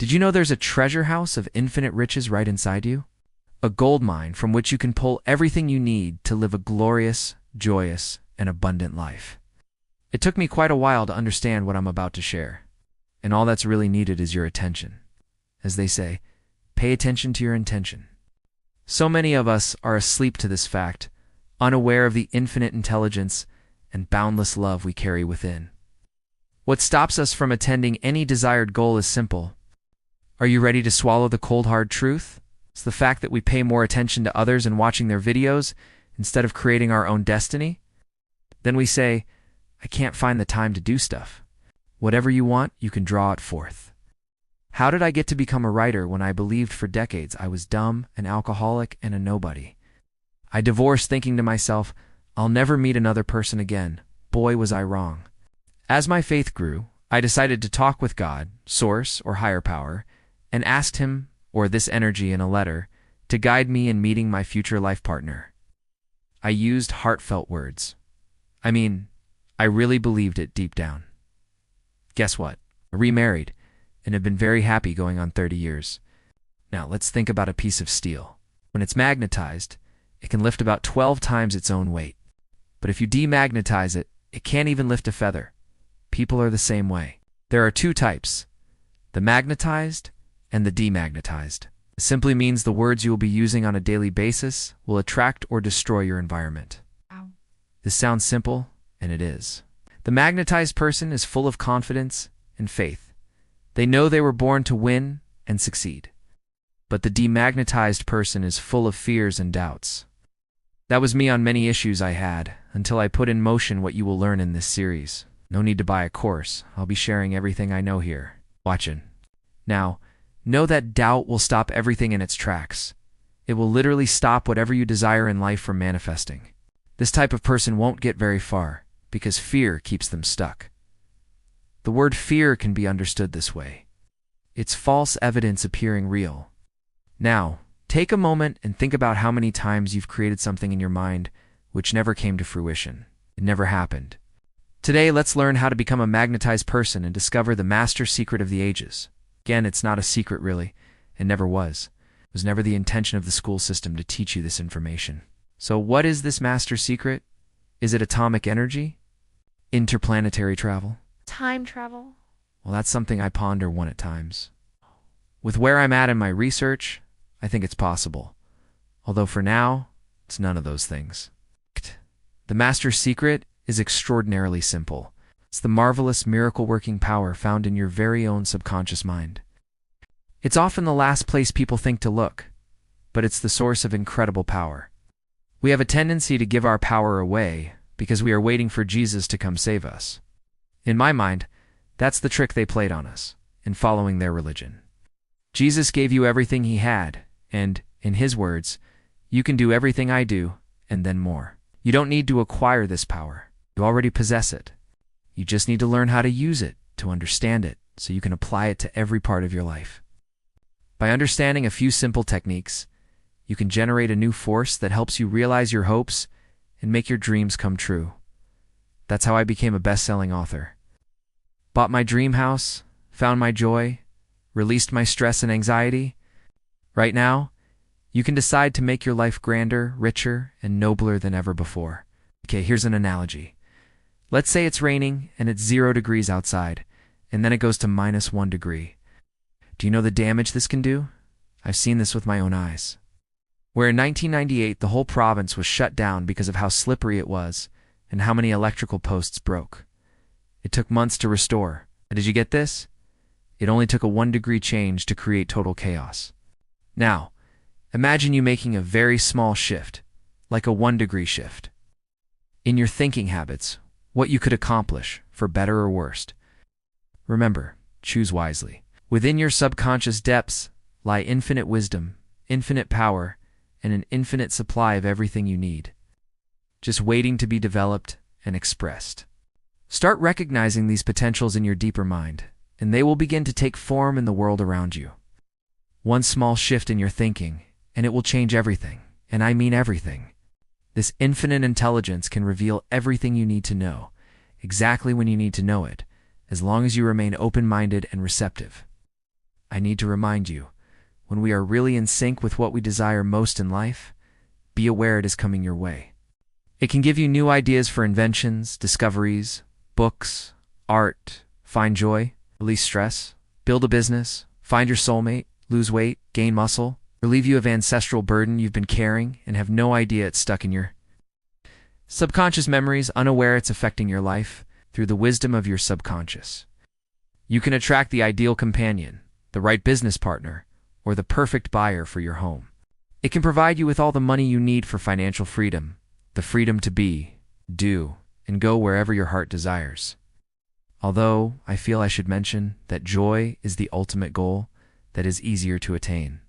Did you know there's a treasure house of infinite riches right inside you? A gold mine from which you can pull everything you need to live a glorious, joyous, and abundant life. It took me quite a while to understand what I'm about to share, and all that's really needed is your attention. As they say, pay attention to your intention. So many of us are asleep to this fact, unaware of the infinite intelligence and boundless love we carry within. What stops us from attending any desired goal is simple. Are you ready to swallow the cold hard truth? It's the fact that we pay more attention to others and watching their videos instead of creating our own destiny. Then we say, I can't find the time to do stuff. Whatever you want, you can draw it forth. How did I get to become a writer when I believed for decades I was dumb, an alcoholic, and a nobody? I divorced thinking to myself, I'll never meet another person again. Boy, was I wrong. As my faith grew, I decided to talk with God, Source, or higher power, and asked him, or this energy in a letter, to guide me in meeting my future life partner. I used heartfelt words. I really believed it deep down. Guess what? I remarried, and have been very happy going on 30 years. Now, let's think about a piece of steel. When it's magnetized, it can lift about 12 times its own weight. But if you demagnetize it, it can't even lift a feather. People are the same way. There are two types, the magnetized and the demagnetized. It simply means the words you will be using on a daily basis will attract or destroy your environment. Wow. This sounds simple, and it is. The magnetized person is full of confidence and faith. They know they were born to win and succeed. But the demagnetized person is full of fears and doubts. That was me on many issues I had, until I put in motion what you will learn in this series. No need to buy a course. I'll be sharing everything I know here. Watchin'. Now, know that doubt will stop everything in its tracks. It will literally stop whatever you desire in life from manifesting. This type of person won't get very far, because fear keeps them stuck. The word fear can be understood this way. It's false evidence appearing real. Now, take a moment and think about how many times you've created something in your mind which never came to fruition. It never happened. Today, let's learn how to become a magnetized person and discover the master secret of the ages. Again, it's not a secret really, and never was. It was never the intention of the school system to teach you this information. So what is this master secret? Is it atomic energy? Interplanetary travel? Time travel? Well, that's something I ponder one at times. With where I'm at in my research, I think it's possible. Although for now, it's none of those things. The master secret is extraordinarily simple. It's the marvelous miracle-working power found in your very own subconscious mind. It's often the last place people think to look, but it's the source of incredible power. We have a tendency to give our power away because we are waiting for Jesus to come save us. In my mind, that's the trick they played on us, in following their religion. Jesus gave you everything he had, and, in his words, you can do everything I do, and then more. You don't need to acquire this power. You already possess it. You just need to learn how to use it, to understand it, so you can apply it to every part of your life. By understanding a few simple techniques, you can generate a new force that helps you realize your hopes and make your dreams come true. That's how I became a best-selling author. Bought my dream house, found my joy, released my stress and anxiety. Right now, you can decide to make your life grander, richer, and nobler than ever before. Okay, here's an analogy. Let's say it's raining and it's 0 degrees outside, and then it goes to -1 degree. Do you know the damage this can do? I've seen this with my own eyes. Where in 1998 the whole province was shut down because of how slippery it was and how many electrical posts broke. It took months to restore. And did you get this? It only took a 1-degree change to create total chaos. Now, imagine you making a very small shift, like a 1-degree shift, in your thinking habits, what you could accomplish, for better or worse. Remember, choose wisely. Within your subconscious depths lie infinite wisdom, infinite power, and an infinite supply of everything you need, just waiting to be developed and expressed. Start recognizing these potentials in your deeper mind, and they will begin to take form in the world around you. One small shift in your thinking, and it will change everything, and I mean everything. This infinite intelligence can reveal everything you need to know, exactly when you need to know it, as long as you remain open-minded and receptive. I need to remind you, when we are really in sync with what we desire most in life, be aware it is coming your way. It can give you new ideas for inventions, discoveries, books, art, find joy, release stress, build a business, find your soulmate, lose weight, gain muscle, relieve you of ancestral burden you've been carrying and have no idea it's stuck in your subconscious memories, unaware it's affecting your life through the wisdom of your subconscious. You can attract the ideal companion, the right business partner, or the perfect buyer for your home. It can provide you with all the money you need for financial freedom, the freedom to be, do, and go wherever your heart desires. Although, I feel I should mention that joy is the ultimate goal that is easier to attain.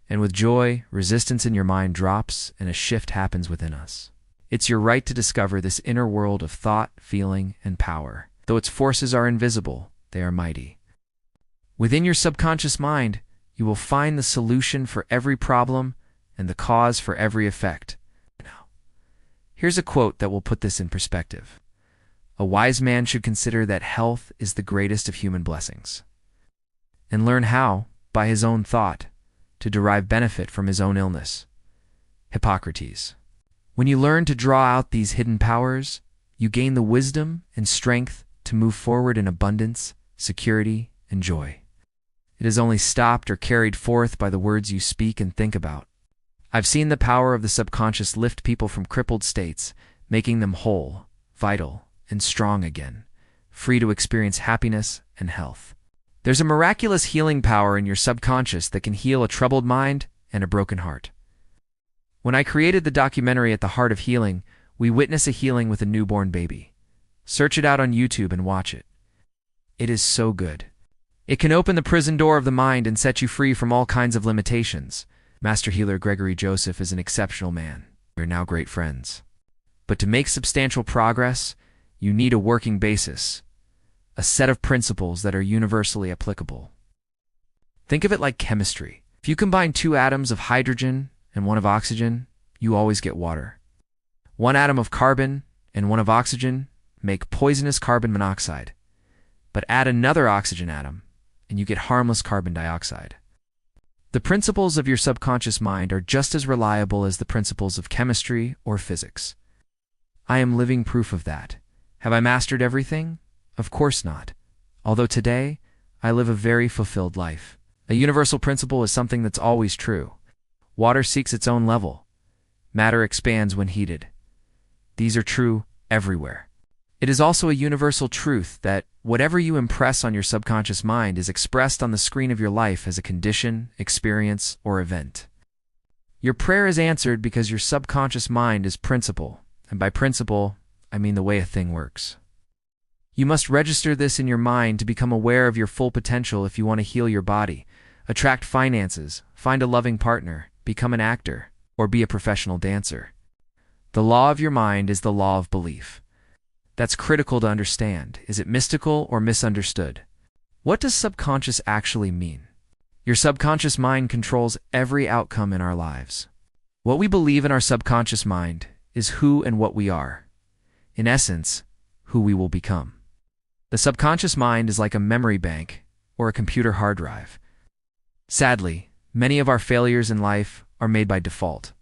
And with joy, resistance in your mind drops and a shift happens within us. It's your right to discover this inner world of thought, feeling, and power. Though its forces are invisible, they are mighty. Within your subconscious mind, you will find the solution for every problem and the cause for every effect. Now, here's a quote that will put this in perspective. A wise man should consider that health is the greatest of human blessings, and learn how, by his own thought, to derive benefit from his own illness. Hippocrates. When you learn to draw out these hidden powers, you gain the wisdom and strength to move forward in abundance, security, and joy. It is only stopped or carried forth by the words you speak and think about. I've seen the power of the subconscious lift people from crippled states, making them whole, vital, and strong again, free to experience happiness and health. There's a miraculous healing power in your subconscious that can heal a troubled mind and a broken heart. When I created the documentary At the Heart of Healing, we witness a healing with a newborn baby. Search it out on YouTube and watch it. It is so good. It can open the prison door of the mind and set you free from all kinds of limitations. Master healer Gregory Joseph is an exceptional man. We're now great friends. But to make substantial progress, you need a working basis, a set of principles that are universally applicable. Think of it like chemistry. If you combine 2 atoms of hydrogen and 1 of oxygen, you always get water. 1 atom of carbon and 1 of oxygen make poisonous carbon monoxide. But add another oxygen atom, and you get harmless carbon dioxide. The principles of your subconscious mind are just as reliable as the principles of chemistry or physics. I am living proof of that. Have I mastered everything? Of course not. Although today, I live a very fulfilled life. A universal principle is something that's always true. Water seeks its own level. Matter expands when heated. These are true everywhere. It is also a universal truth that whatever you impress on your subconscious mind is expressed on the screen of your life as a condition, experience, or event. Your prayer is answered because your subconscious mind is principle, and by principle, I mean the way a thing works. You must register this in your mind to become aware of your full potential if you want to heal your body, attract finances, find a loving partner, become an actor, or be a professional dancer. The law of your mind is the law of belief. That's critical to understand. Is it mystical or misunderstood? What does subconscious actually mean? Your subconscious mind controls every outcome in our lives. What we believe in our subconscious mind is who and what we are. In essence, who we will become. The subconscious mind is like a memory bank or a computer hard drive. Sadly, many of our failures in life are made by default.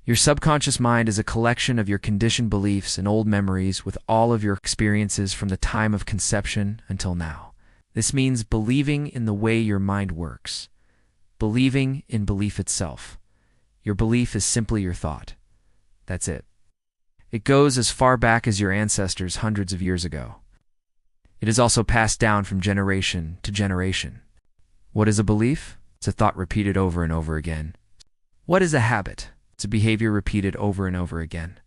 Your subconscious mind is a collection of your conditioned beliefs and old memories with all of your experiences from the time of conception until now. This means believing in the way your mind works. Believing in belief itself. Your belief is simply your thought. That's it. It goes as far back as your ancestors hundreds of years ago. It is also passed down from generation to generation. What is a belief? It's a thought repeated over and over again. What is a habit? It's a behavior repeated over and over again.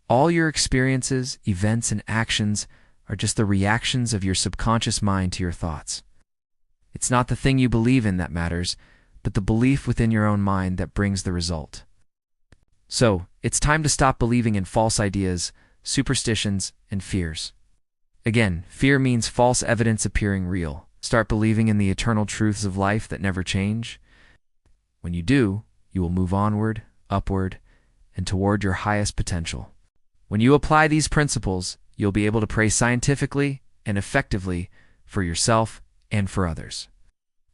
All your experiences, events, and actions are just the reactions of your subconscious mind to your thoughts. It's not the thing you believe in that matters, but the belief within your own mind that brings the result. So, it's time to stop believing in false ideas, superstitions, and fears. Again, fear means false evidence appearing real. Start believing in the eternal truths of life that never change. When you do, you will move onward, upward, and toward your highest potential. When you apply these principles, you'll be able to pray scientifically and effectively for yourself and for others.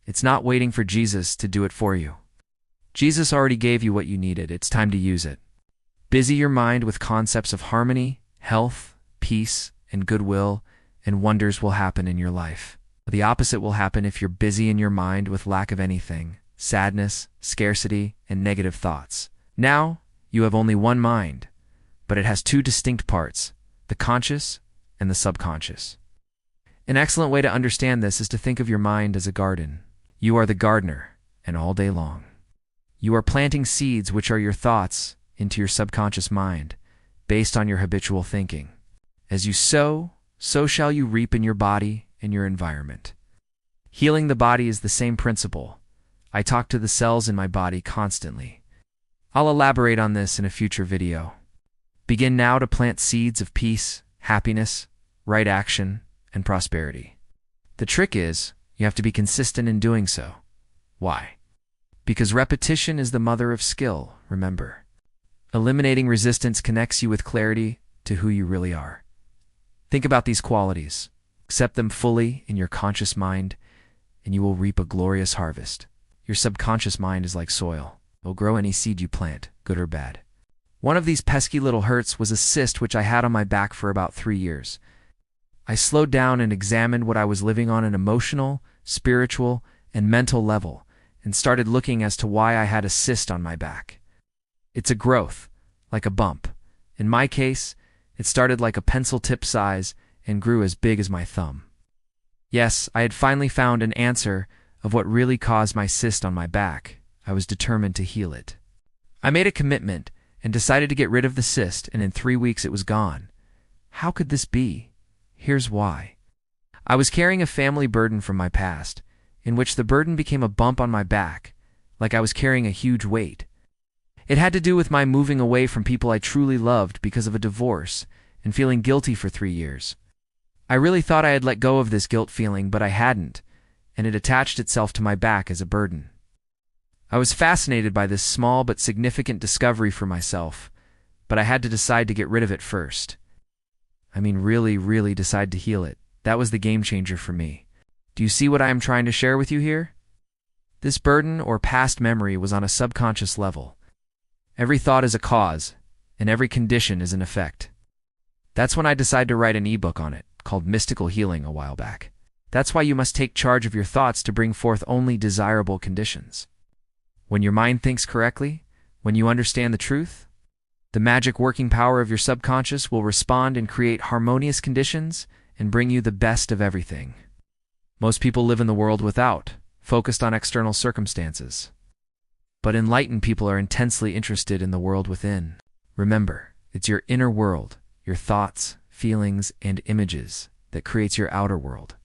It's not waiting for Jesus to do it for you. Jesus already gave you what you needed. It's time to use it. Busy your mind with concepts of harmony, health, peace, and goodwill, and wonders will happen in your life. The opposite will happen if you're busy in your mind with lack of anything, sadness, scarcity, and negative thoughts. Now, you have only one mind, but it has two distinct parts, the conscious and the subconscious. An excellent way to understand this is to think of your mind as a garden. You are the gardener, and all day long, you are planting seeds, which are your thoughts, into your subconscious mind, based on your habitual thinking. As you sow, so shall you reap in your body and your environment. Healing the body is the same principle. I talk to the cells in my body constantly. I'll elaborate on this in a future video. Begin now to plant seeds of peace, happiness, right action, and prosperity. The trick is, you have to be consistent in doing so. Why? Because repetition is the mother of skill, remember. Eliminating resistance connects you with clarity to who you really are. Think about these qualities. Accept them fully in your conscious mind, and you will reap a glorious harvest. Your subconscious mind is like soil. It will grow any seed you plant, good or bad. One of these pesky little hurts was a cyst which I had on my back for about 3 years. I slowed down and examined what I was living on an emotional, spiritual, and mental level, and started looking as to why I had a cyst on my back. It's a growth, like a bump. In my case, it started like a pencil tip size and grew as big as my thumb. Yes, I had finally found an answer of what really caused my cyst on my back. I was determined to heal it. I made a commitment and decided to get rid of the cyst, and in 3 weeks it was gone. How could this be? Here's why. I was carrying a family burden from my past, in which the burden became a bump on my back, like I was carrying a huge weight. It had to do with my moving away from people I truly loved because of a divorce and feeling guilty for 3 years. I really thought I had let go of this guilt feeling, but I hadn't, and it attached itself to my back as a burden. I was fascinated by this small but significant discovery for myself, but I had to decide to get rid of it first. I mean, really decide to heal it. That was the game changer for me. Do you see what I am trying to share with you here? This burden or past memory was on a subconscious level. Every thought is a cause, and every condition is an effect. That's when I decided to write an ebook on it, called Mystical Healing, a while back. That's why you must take charge of your thoughts to bring forth only desirable conditions. When your mind thinks correctly, when you understand the truth, the magic working power of your subconscious will respond and create harmonious conditions and bring you the best of everything. Most people live in the world without, focused on external circumstances. But enlightened people are intensely interested in the world within. Remember, it's your inner world, your thoughts, feelings, and images that creates your outer world.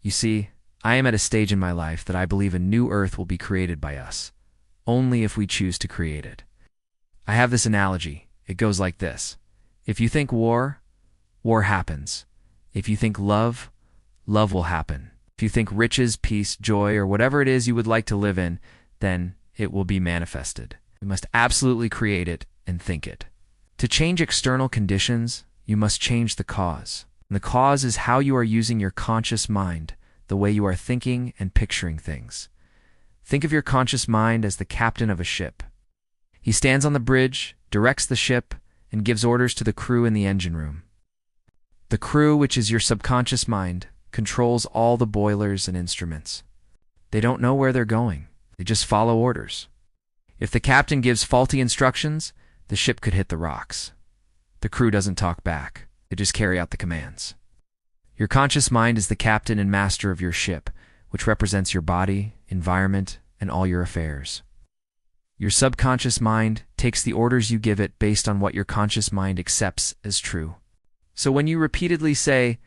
You see, I am at a stage in my life that I believe a new earth will be created by us, only if we choose to create it. I have this analogy. It goes like this. If you think war, war happens. If you think love, love will happen. If you think riches, peace, joy, or whatever it is you would like to live in, then it will be manifested. You must absolutely create it and think it. To change external conditions, you must change the cause. And the cause is how you are using your conscious mind, the way you are thinking and picturing things. Think of your conscious mind as the captain of a ship. He stands on the bridge, directs the ship, and gives orders to the crew in the engine room. The crew, which is your subconscious mind, controls all the boilers and instruments. They don't know where they're going. They just follow orders. If the captain gives faulty instructions, the ship could hit the rocks. The crew doesn't talk back. They just carry out the commands. Your conscious mind is the captain and master of your ship, which represents your body, environment, and all your affairs. Your subconscious mind takes the orders you give it based on what your conscious mind accepts as true. So when you repeatedly say,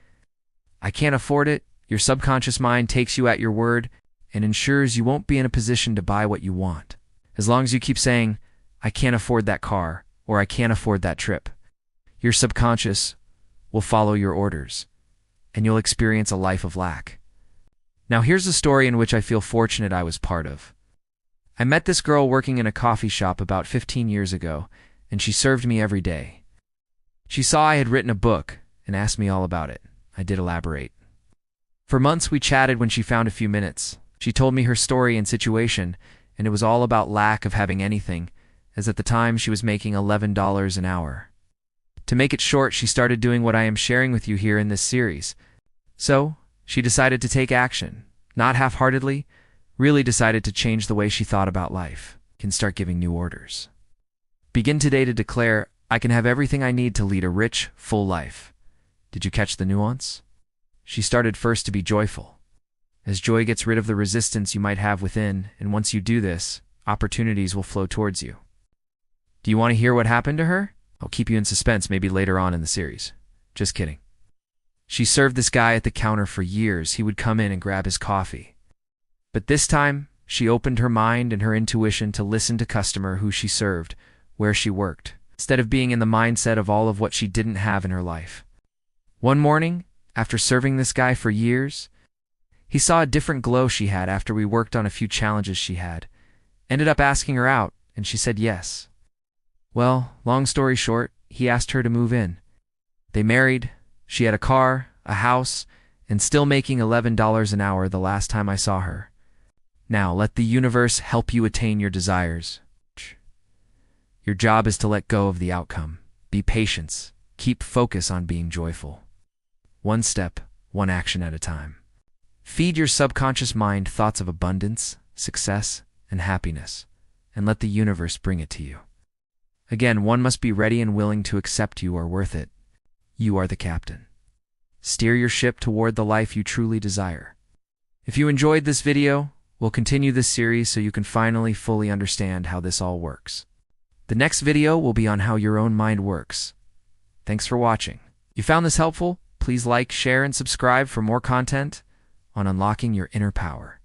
"I can't afford it," your subconscious mind takes you at your word and ensures you won't be in a position to buy what you want. As long as you keep saying, "I can't afford that car," or "I can't afford that trip," your subconscious will follow your orders, and you'll experience a life of lack. Now here's a story in which I feel fortunate I was part of. I met this girl working in a coffee shop about 15 years ago, and she served me every day. She saw I had written a book and asked me all about it. I did elaborate. For months we chatted when she found a few minutes. She told me her story and situation, and it was all about lack of having anything, as at the time she was making $11 an hour. To make it short, she started doing what I am sharing with you here in this series. So, she decided to take action, not half-heartedly, really decided to change the way she thought about life, can start giving new orders. Begin today to declare, I can have everything I need to lead a rich, full life. Did you catch the nuance? She started first to be joyful, as joy gets rid of the resistance you might have within, and once you do this, opportunities will flow towards you. Do you want to hear what happened to her? I'll keep you in suspense maybe later on in the series. Just kidding. She served this guy at the counter for years. He would come in and grab his coffee. But this time, she opened her mind and her intuition to listen to customer who she served, where she worked, instead of being in the mindset of all of what she didn't have in her life. One morning, after serving this guy for years, he saw a different glow she had after we worked on a few challenges she had. Ended up asking her out, and she said yes. Well, long story short, he asked her to move in. They married, she had a car, a house, and still making $11 an hour the last time I saw her. Now, let the universe help you attain your desires. Your job is to let go of the outcome. Be patient. Keep focus on being joyful. One step, one action at a time. Feed your subconscious mind thoughts of abundance, success, and happiness, and let the universe bring it to you. Again, one must be ready and willing to accept you are worth it. You are the captain. Steer your ship toward the life you truly desire. If you enjoyed this video, we'll continue this series so you can finally fully understand how this all works. The next video will be on how your own mind works. Thanks for watching. If you found this helpful, please like, share, and subscribe for more content on unlocking your inner power.